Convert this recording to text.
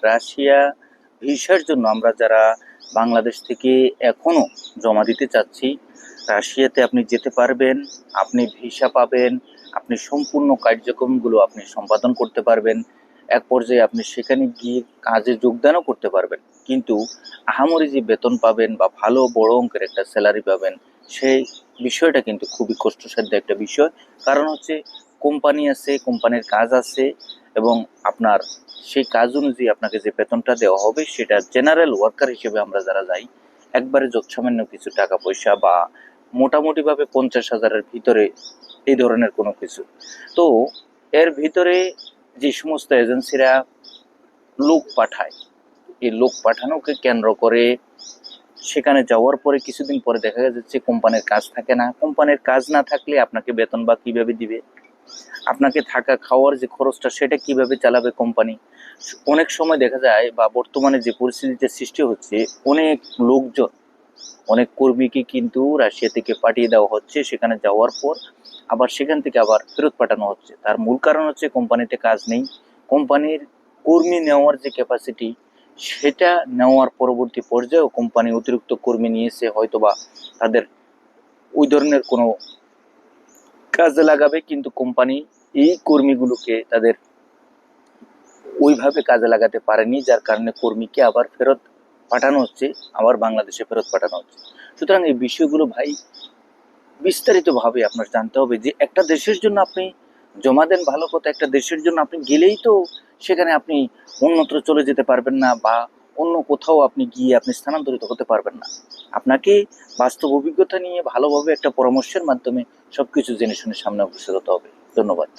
Russia ভিসার জন্য আমরা যারা বাংলাদেশ থেকে এখনো জমা দিতে চাচ্ছি, রাশিয়াতে আপনি যেতে পারবেন, আপনি ভিসা পাবেন, আপনি সম্পূর্ণ কার্যক্রমগুলো আপনি সম্পাদন করতে পারবেন, এক পর্যায়ে আপনি সেখানে গিয়ে কাজে যোগদানও করতে পারবেন। কিন্তু আহামরি যে বেতন পাবেন বা ভালো বড় অঙ্কের একটা স্যালারি পাবেন, সেই বিষয়টা কিন্তু খুবই কষ্টসাধ্য একটা বিষয়। কারণ হচ্ছে কোম্পানি আছে, কোম্পানির কাজ আছে, এবং আপনার সেই কাজ অনুযায়ী আপনাকে যে বেতনটা দেওয়া হবে সেটা জেনারেল ওয়ার্কার হিসেবে আমরা যারা যাই, একবারে যৎসামান্য কিছু টাকা পয়সা বা মোটামুটিভাবে 50,000-এর ভিতরে এই ধরনের কোনো কিছু। তো এর ভিতরে যে সমস্ত এজেন্সিরা লোক পাঠায়, এই লোক পাঠানোকে কেন্দ্র করে সেখানে যাওয়ার পরে কিছুদিন পরে দেখা যাচ্ছে কোম্পানির কাজ থাকে না। কোম্পানির কাজ না থাকলে আপনাকে বেতন বা কিভাবে দিবে, আপনাকে থাকা খাওয়ার যে খরচটা সেটা কিভাবে চালাবে কোম্পানি। অনেক সময় দেখা যায় বা বর্তমানে যে পরিস্থিতিতে সৃষ্টি হচ্ছে, অনেক লোকজন, অনেক কর্মীকে কিন্তু রাশিয়া থেকে পাঠিয়ে দেওয়া হচ্ছে, সেখানে যাওয়ার পর আবার সেখান থেকে আবার ফেরত পাঠানো হচ্ছে। তার মূল কারণ হচ্ছে কোম্পানিতে কাজ নেই, কোম্পানির কর্মী নেওয়ার যে ক্যাপাসিটি সেটা নেওয়ার পরবর্তী পর্যায়েও কোম্পানি অতিরিক্ত কর্মী নিয়েছে, হয়তোবা তাদের ওই ধরনের কোনো কাজে লাগাবে, কিন্তু কোম্পানি এই কর্মীগুলোকে তাদের ওইভাবে কাজে লাগাতে পারেনি, যার কারণে কর্মীকে আবার ফেরত পাঠানো হচ্ছে, আবার বাংলাদেশে ফেরত পাঠানো হচ্ছে। সুতরাং এই বিষয়গুলো ভাই বিস্তারিতভাবে আপনার জানতে হবে যে একটা দেশের জন্য আপনি জমা দেন, ভালো কথা, একটা দেশের জন্য আপনি গেলেই তো সেখানে আপনি অন্যত্র চলে যেতে পারবেন না, বা অন্য কোথাও আপনি গিয়ে আপনি স্থানান্তরিত হতে পারবেন না। আপনাকে বাস্তব অভিজ্ঞতা নিয়ে ভালোভাবে একটা পরামর্শের মাধ্যমে সবকিছু জেনে শুনে সামনে অগ্রসর হতে হবে। ধন্যবাদ।